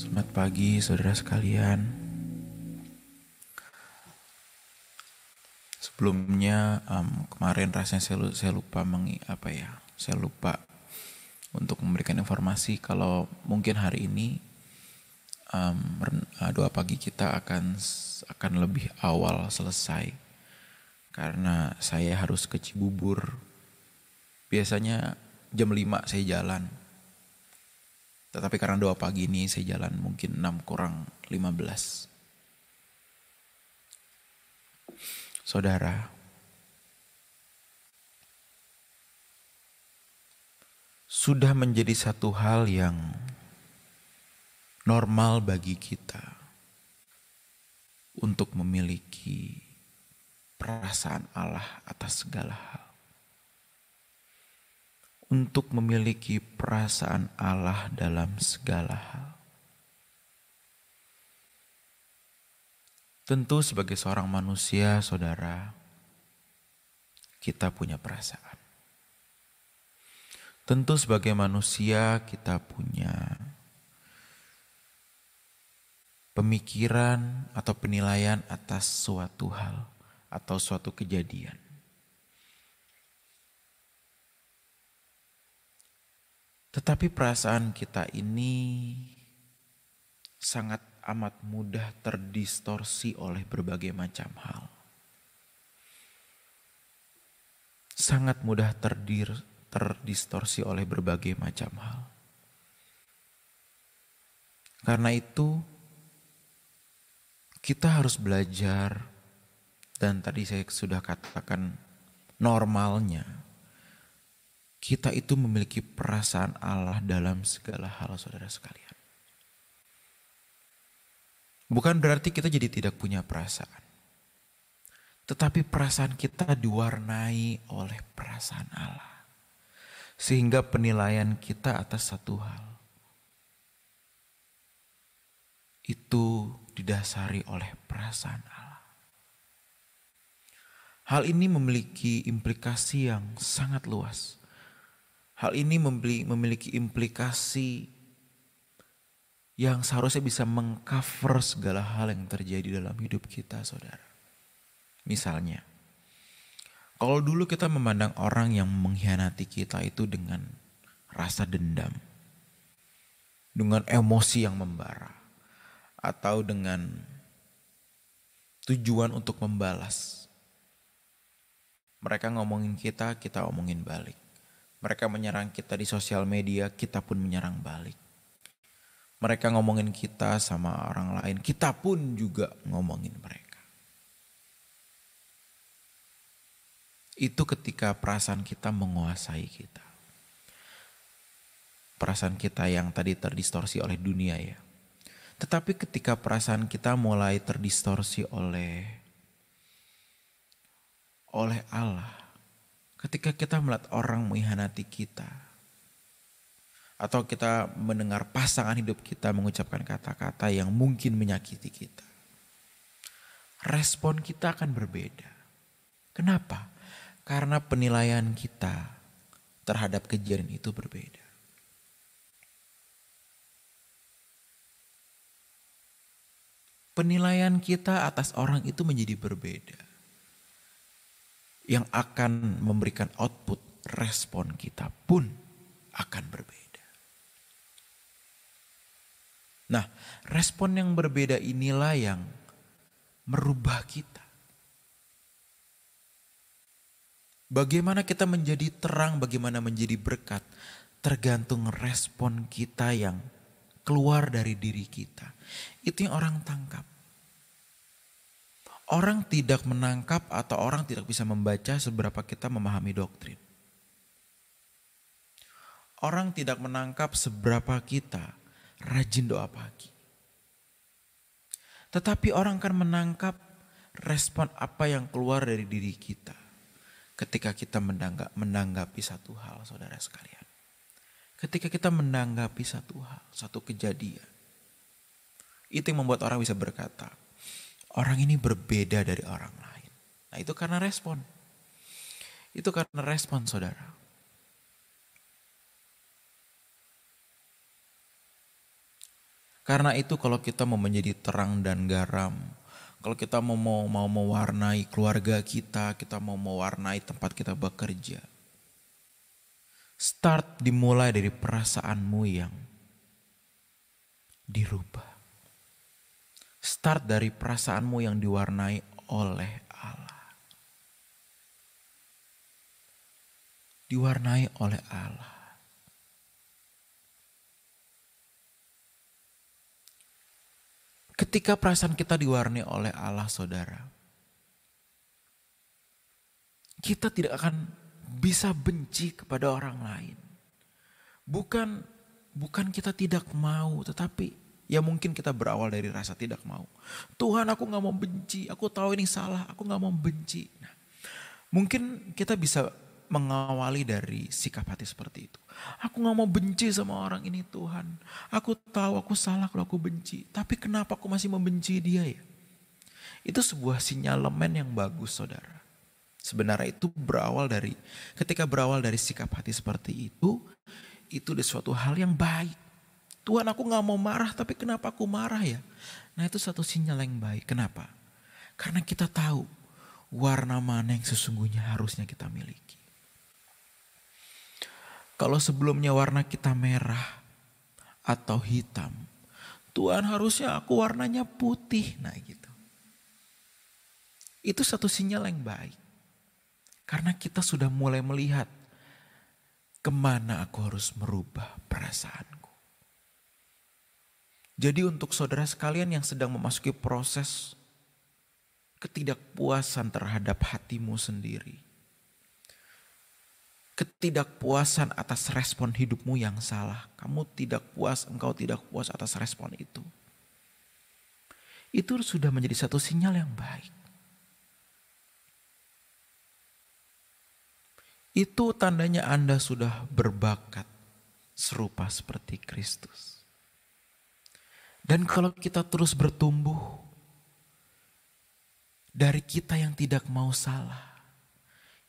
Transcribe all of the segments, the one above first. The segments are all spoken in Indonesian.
Selamat pagi saudara sekalian. Sebelumnya kemarin rasanya saya lupa saya lupa untuk memberikan informasi kalau mungkin hari ini doa pagi kita akan lebih awal selesai karena saya harus ke Cibubur. Biasanya jam 5 saya jalan. Tetapi karena doa pagi ini saya jalan mungkin 6 kurang 15. Saudara, sudah menjadi satu hal yang normal bagi kita untuk memiliki perasaan Allah atas segala hal. Untuk memiliki perasaan Allah dalam segala hal. Tentu sebagai seorang manusia, saudara, kita punya perasaan. Tentu sebagai manusia kita punya pemikiran atau penilaian atas suatu hal atau suatu kejadian. Tetapi perasaan kita ini sangat amat mudah terdistorsi oleh berbagai macam hal. Sangat mudah terdistorsi oleh berbagai macam hal. Karena itu kita harus belajar, dan tadi saya sudah katakan normalnya kita itu memiliki perasaan Allah dalam segala hal, saudara sekalian. Bukan berarti kita jadi tidak punya perasaan. Tetapi perasaan kita diwarnai oleh perasaan Allah. Sehingga penilaian kita atas satu hal itu didasari oleh perasaan Allah. Hal ini memiliki implikasi yang sangat luas. Hal ini memiliki implikasi yang seharusnya bisa mengcover segala hal yang terjadi dalam hidup kita, saudara. Misalnya, kalau dulu kita memandang orang yang mengkhianati kita itu dengan rasa dendam, dengan emosi yang membara, atau dengan tujuan untuk membalas. Mereka ngomongin kita, kita omongin balik. Mereka menyerang kita di sosial media, kita pun menyerang balik. Mereka ngomongin kita sama orang lain, kita pun juga ngomongin mereka. Itu ketika perasaan kita menguasai kita. Perasaan kita yang tadi terdistorsi oleh dunia ya. Tetapi ketika perasaan kita mulai terdistorsi oleh Allah. Ketika kita melihat orang mengkhianati kita, atau kita mendengar pasangan hidup kita mengucapkan kata-kata yang mungkin menyakiti kita, respon kita akan berbeda. Kenapa? Karena penilaian kita terhadap kejadian itu berbeda. Penilaian kita atas orang itu menjadi berbeda. Yang akan memberikan output, respon kita pun akan berbeda. Nah, respon yang berbeda inilah yang merubah kita. Bagaimana kita menjadi terang, bagaimana menjadi berkat, tergantung respon kita yang keluar dari diri kita. Itu yang orang tangkap. Orang tidak menangkap atau orang tidak bisa membaca seberapa kita memahami doktrin. Orang tidak menangkap seberapa kita rajin doa pagi. Tetapi orang akan menangkap respon apa yang keluar dari diri kita ketika kita menanggapi satu hal, saudara sekalian. Ketika kita menanggapi satu hal, satu kejadian. Itu yang membuat orang bisa berkata, orang ini berbeda dari orang lain. Nah, itu karena respon. Itu karena respon, saudara. Karena itu kalau kita mau menjadi terang dan garam, kalau kita mau mewarnai keluarga kita mau mewarnai tempat kita bekerja. Start dimulai dari perasaanmu yang dirubah. Start dari perasaanmu yang diwarnai oleh Allah. Diwarnai oleh Allah. Ketika perasaan kita diwarnai oleh Allah, saudara, kita tidak akan bisa benci kepada orang lain. Bukan kita tidak mau, tetapi ya mungkin kita berawal dari rasa tidak mau. Tuhan, aku gak mau benci, aku tahu ini salah, aku gak mau benci. Nah, mungkin kita bisa mengawali dari sikap hati seperti itu. Aku gak mau benci sama orang ini, Tuhan. Aku tahu aku salah kalau aku benci. Tapi kenapa aku masih membenci dia ya? Itu sebuah sinyalemen yang bagus, saudara. Sebenarnya itu ketika berawal dari sikap hati seperti itu adalah suatu hal yang baik. Tuhan, aku gak mau marah, tapi kenapa aku marah ya? Nah, itu satu sinyal yang baik. Kenapa? Karena kita tahu warna mana yang sesungguhnya harusnya kita miliki. Kalau sebelumnya warna kita merah atau hitam, Tuhan, harusnya aku warnanya putih. Nah gitu. Itu satu sinyal yang baik. Karena kita sudah mulai melihat kemana aku harus merubah perasaanku. Jadi untuk saudara sekalian yang sedang memasuki proses ketidakpuasan terhadap hatimu sendiri, ketidakpuasan atas respon hidupmu yang salah, engkau tidak puas atas respon itu. Itu sudah menjadi satu sinyal yang baik. Itu tandanya Anda sudah berbakat serupa seperti Kristus. Dan kalau kita terus bertumbuh dari kita yang tidak mau salah,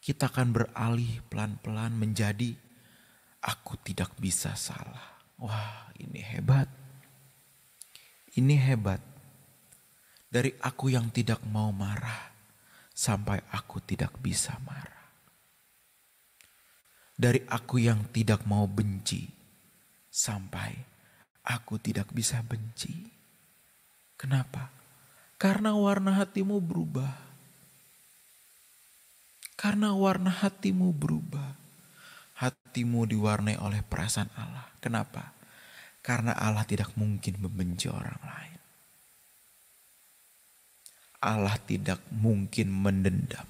kita akan beralih pelan-pelan menjadi aku tidak bisa salah. Wah, ini hebat. Ini hebat. Dari aku yang tidak mau marah sampai aku tidak bisa marah. Dari aku yang tidak mau benci sampai aku tidak bisa benci. Kenapa? Karena warna hatimu berubah. Karena warna hatimu berubah. Hatimu diwarnai oleh perasaan Allah. Kenapa? Karena Allah tidak mungkin membenci orang lain. Allah tidak mungkin mendendam.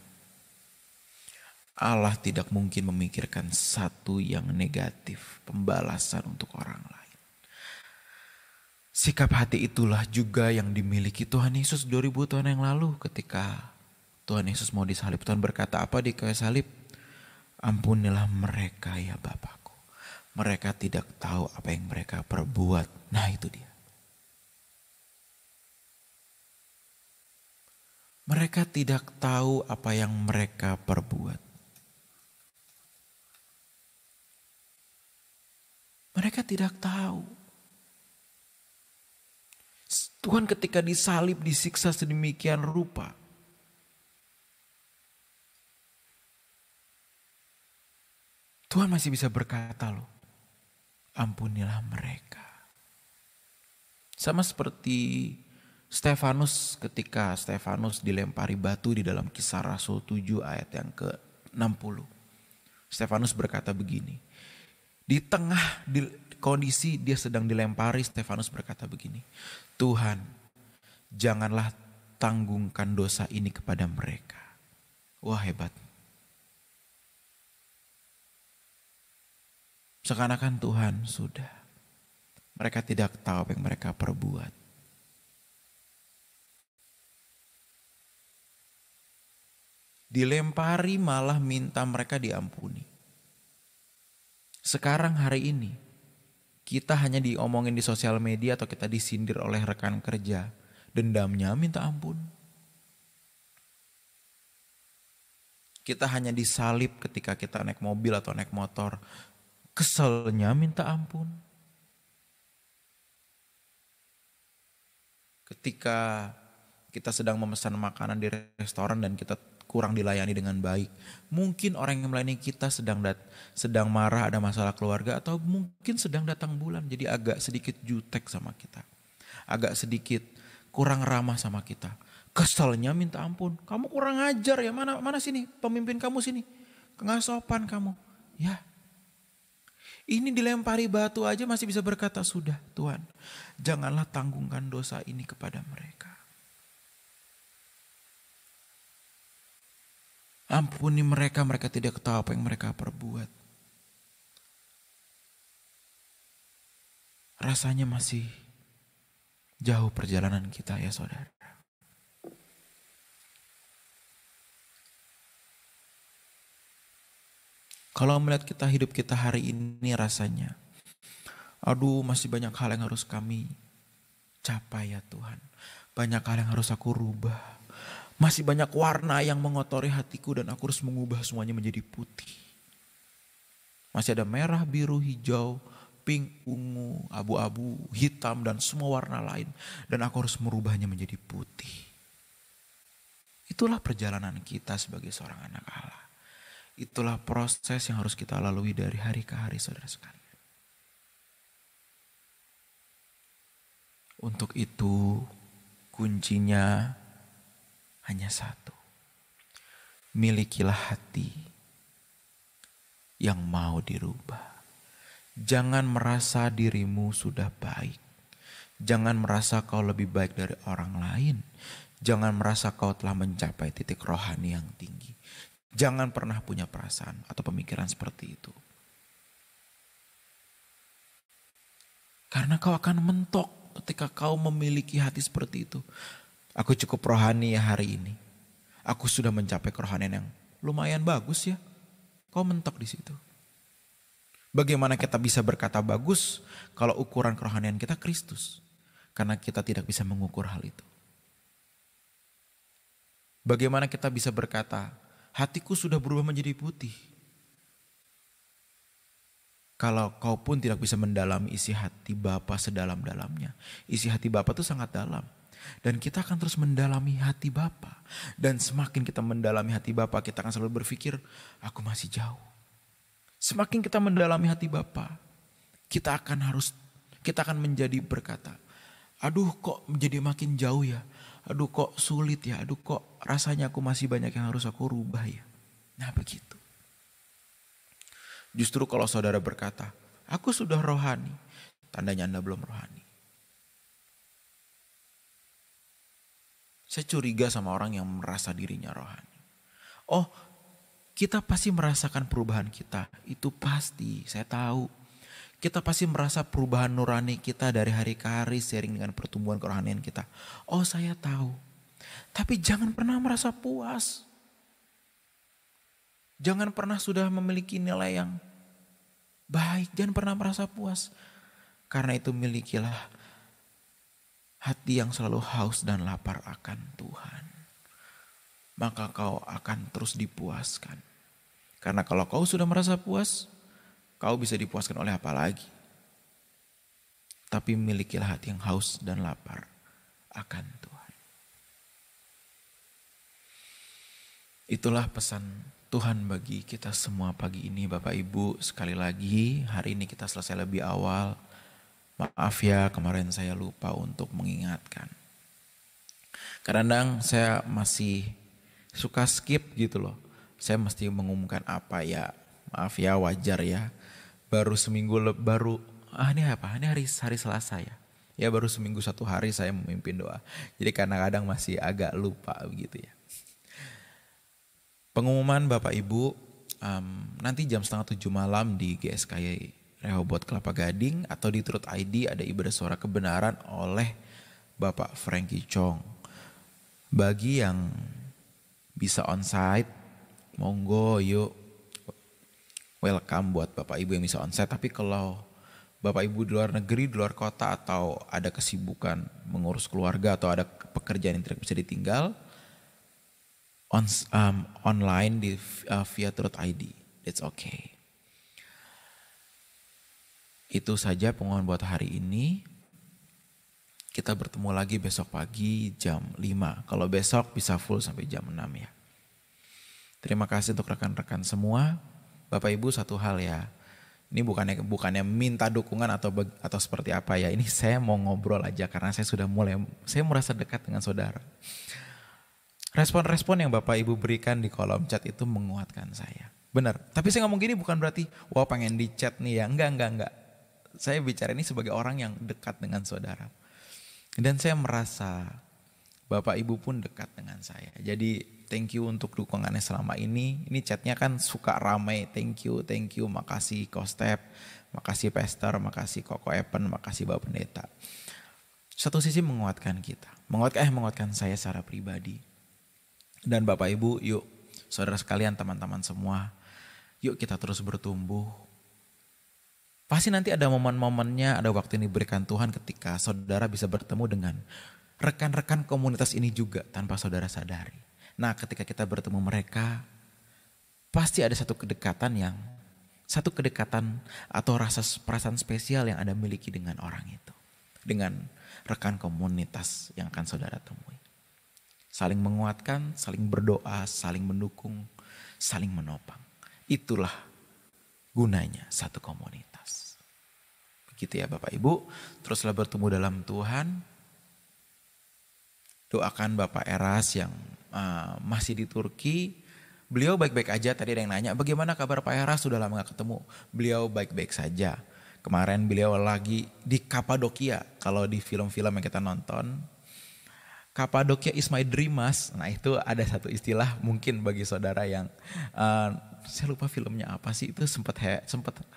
Allah tidak mungkin memikirkan satu yang negatif, pembalasan untuk orang lain. Sikap hati itulah juga yang dimiliki Tuhan Yesus 2000 tahun yang lalu ketika Tuhan Yesus mau disalib. Tuhan berkata apa di kayu salib? Ampunilah mereka ya Bapakku. Mereka tidak tahu apa yang mereka perbuat. Nah itu dia. Mereka tidak tahu apa yang mereka perbuat. Mereka tidak tahu. Tuhan ketika disalib, disiksa sedemikian rupa. Tuhan masih bisa berkata loh, ampunilah mereka. Sama seperti Stefanus ketika Stefanus dilempari batu di dalam Kisah Rasul 7 ayat yang ke-60. Stefanus berkata begini. Di tengah kondisi dia sedang dilempari, Stefanus berkata begini. Tuhan, janganlah tanggungkan dosa ini kepada mereka. Wah hebat. Seakan-akan Tuhan sudah. Mereka tidak tahu apa yang mereka perbuat. Dilempari malah minta mereka diampuni. Sekarang hari ini kita hanya diomongin di sosial media atau kita disindir oleh rekan kerja. Dendamnya minta ampun. Kita hanya disalib ketika kita naik mobil atau naik motor. Keselnya minta ampun. Ketika kita sedang memesan makanan di restoran dan kita kurang dilayani dengan baik. Mungkin orang yang melayani kita sedang marah, ada masalah keluarga, atau mungkin sedang datang bulan, jadi agak sedikit jutek sama kita. Agak sedikit kurang ramah sama kita. Keselnya minta ampun. Kamu kurang ajar ya, mana sini pemimpin kamu sini. Nggak sopan kamu. Ya, ini dilempari batu aja masih bisa berkata, sudah Tuhan, janganlah tanggungkan dosa ini kepada mereka. Ampuni mereka, mereka tidak tahu apa yang mereka perbuat. Rasanya masih jauh perjalanan kita ya saudara. Kalau melihat kita hidup kita hari ini rasanya, aduh masih banyak hal yang harus kami capai ya Tuhan. Banyak hal yang harus aku rubah. Masih banyak warna yang mengotori hatiku dan aku harus mengubah semuanya menjadi putih. Masih ada merah, biru, hijau, pink, ungu, abu-abu, hitam dan semua warna lain. Dan aku harus merubahnya menjadi putih. Itulah perjalanan kita sebagai seorang anak Allah. Itulah proses yang harus kita lalui dari hari ke hari saudara sekalian. Untuk itu kuncinya hanya satu. Milikilah hati yang mau dirubah. Jangan merasa dirimu sudah baik. Jangan merasa kau lebih baik dari orang lain. Jangan merasa kau telah mencapai titik rohani yang tinggi. Jangan pernah punya perasaan atau pemikiran seperti itu. Karena kau akan mentok ketika kau memiliki hati seperti itu. Aku cukup rohani ya hari ini. Aku sudah mencapai kerohanian yang lumayan bagus ya. Kau mentok di situ. Bagaimana kita bisa berkata bagus kalau ukuran kerohanian kita Kristus? Karena kita tidak bisa mengukur hal itu. Bagaimana kita bisa berkata, hatiku sudah berubah menjadi putih? Kalau kau pun tidak bisa mendalami isi hati Bapa sedalam-dalamnya. Isi hati Bapa itu sangat dalam. Dan kita akan terus mendalami hati Bapa. Dan semakin kita mendalami hati Bapa, kita akan selalu berpikir, aku masih jauh. Semakin kita mendalami hati Bapa, kita akan menjadi berkata, aduh kok menjadi makin jauh ya. Aduh kok sulit ya. Aduh kok rasanya aku masih banyak yang harus aku rubah ya. Nah begitu. Justru kalau saudara berkata, aku sudah rohani, tandanya Anda belum rohani. Saya curiga sama orang yang merasa dirinya rohani. Oh, kita pasti merasakan perubahan kita. Itu pasti, saya tahu. Kita pasti merasa perubahan nurani kita dari hari ke hari seiring dengan pertumbuhan kerohanian kita. Oh, saya tahu. Tapi jangan pernah merasa puas. Jangan pernah sudah memiliki nilai yang baik. Jangan pernah merasa puas. Karena itu milikilah hati yang selalu haus dan lapar akan Tuhan. Maka kau akan terus dipuaskan. Karena kalau kau sudah merasa puas, kau bisa dipuaskan oleh apa lagi? Tapi milikilah hati yang haus dan lapar akan Tuhan. Itulah pesan Tuhan bagi kita semua pagi ini Bapak Ibu. Sekali lagi hari ini kita selesai lebih awal. Maaf ya kemarin saya lupa untuk mengingatkan. Kadang-kadang saya masih suka skip gitu loh. Saya mesti mengumumkan apa ya. Maaf ya wajar ya. Baru seminggu ini apa? Ini hari Selasa ya. Ya baru seminggu 1 hari saya memimpin doa. Jadi kadang-kadang masih agak lupa begitu ya. Pengumuman Bapak Ibu nanti jam 6:30 malam di GSKY Rehoboth Kelapa Gading atau di Truth ID ada ibadah suara kebenaran oleh Bapak Frankie Chong. Bagi yang bisa onsite, monggo yuk. Welcome buat Bapak Ibu yang bisa onsite. Tapi kalau Bapak Ibu di luar negeri, di luar kota atau ada kesibukan mengurus keluarga atau ada pekerjaan yang tidak bisa ditinggal, online via Truth ID. It's okay. Itu saja pengumuman buat hari ini. Kita bertemu lagi besok pagi jam 5. Kalau besok bisa full sampai jam 6 ya. Terima kasih untuk rekan-rekan semua. Bapak Ibu, satu hal ya. Ini bukannya minta dukungan atau seperti apa ya. Ini saya mau ngobrol aja karena saya merasa dekat dengan saudara. Respon-respon yang Bapak Ibu berikan di kolom chat itu menguatkan saya. Benar. Tapi saya ngomong gini bukan berarti wah pengen di chat nih ya. Enggak. Saya bicara ini sebagai orang yang dekat dengan saudara. Dan saya merasa Bapak Ibu pun dekat dengan saya. Jadi thank you untuk dukungannya selama ini. Ini chatnya kan suka ramai. Thank you. Makasih Kostep, makasih Pastor, makasih Koko Epen, makasih Bapak Pendeta. Satu sisi menguatkan kita. Menguatkan saya secara pribadi. Dan Bapak Ibu, yuk saudara sekalian, teman-teman semua, yuk kita terus bertumbuh. Pasti nanti ada momen-momennya, ada waktu yang diberikan Tuhan ketika saudara bisa bertemu dengan rekan-rekan komunitas ini juga tanpa saudara sadari. Nah, ketika kita bertemu mereka, pasti ada satu kedekatan atau perasaan spesial yang Anda miliki dengan orang itu. Dengan rekan komunitas yang akan saudara temui. Saling menguatkan, saling berdoa, saling mendukung, saling menopang. Itulah gunanya satu komunitas. Begitu ya Bapak Ibu, teruslah bertumbuh dalam Tuhan. Doakan Bapak Eras yang masih di Turki. Beliau baik-baik aja. Tadi ada yang nanya bagaimana kabar Pak Eras, sudah lama gak ketemu. Beliau baik-baik saja. Kemarin beliau lagi di Kapadokia. Kalau di film-film yang kita nonton, Kapadokia is my dream mas. Nah itu ada satu istilah mungkin bagi saudara yang saya lupa filmnya apa sih, itu sempat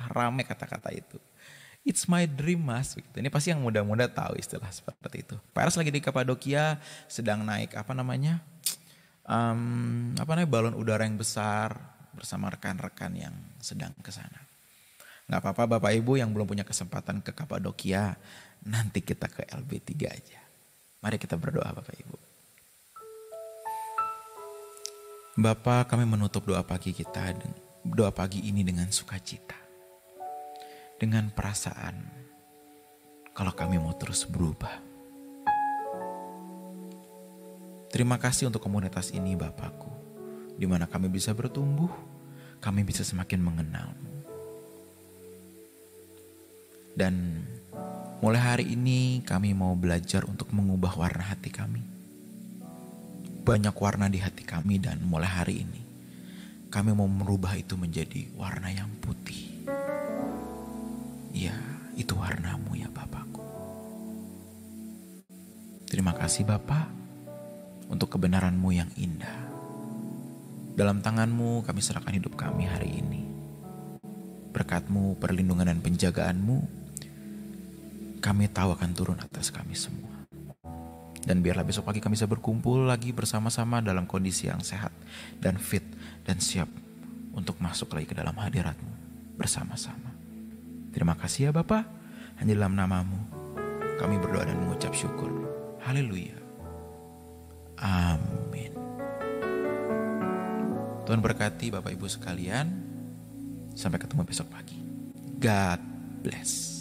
rame kata-kata itu. It's my dream mas. Ini pasti yang muda-muda tahu istilah seperti itu. Pak Eras lagi di Kapadokia sedang naik balon udara yang besar bersama rekan-rekan yang sedang ke sana. Gak apa-apa Bapak Ibu yang belum punya kesempatan ke Kapadokia, nanti kita ke LB3 aja. Mari kita berdoa Bapak Ibu. Bapa, kami menutup doa pagi ini dengan sukacita. Dengan perasaan kalau kami mau terus berubah. Terima kasih untuk komunitas ini Bapakku, di mana kami bisa bertumbuh, kami bisa semakin mengenal-Mu. Dan mulai hari ini kami mau belajar untuk mengubah warna hati kami. Banyak warna di hati kami dan mulai hari ini kami mau merubah itu menjadi warna yang putih. Ya, itu warna-Mu ya Bapakku. Terima kasih Bapa untuk kebenaran-Mu yang indah. Dalam tangan-Mu kami serahkan hidup kami hari ini. Berkat-Mu, perlindungan dan penjagaan-Mu, kami tahu akan turun atas kami semua. Dan biarlah besok pagi kami bisa berkumpul lagi bersama-sama dalam kondisi yang sehat dan fit dan siap untuk masuk lagi ke dalam hadirat-Mu bersama-sama. Terima kasih ya Bapa, hanya dalam nama-Mu kami berdoa dan mengucap syukur. Haleluya. Amin. Tuhan berkati Bapak Ibu sekalian. Sampai ketemu besok pagi. God bless.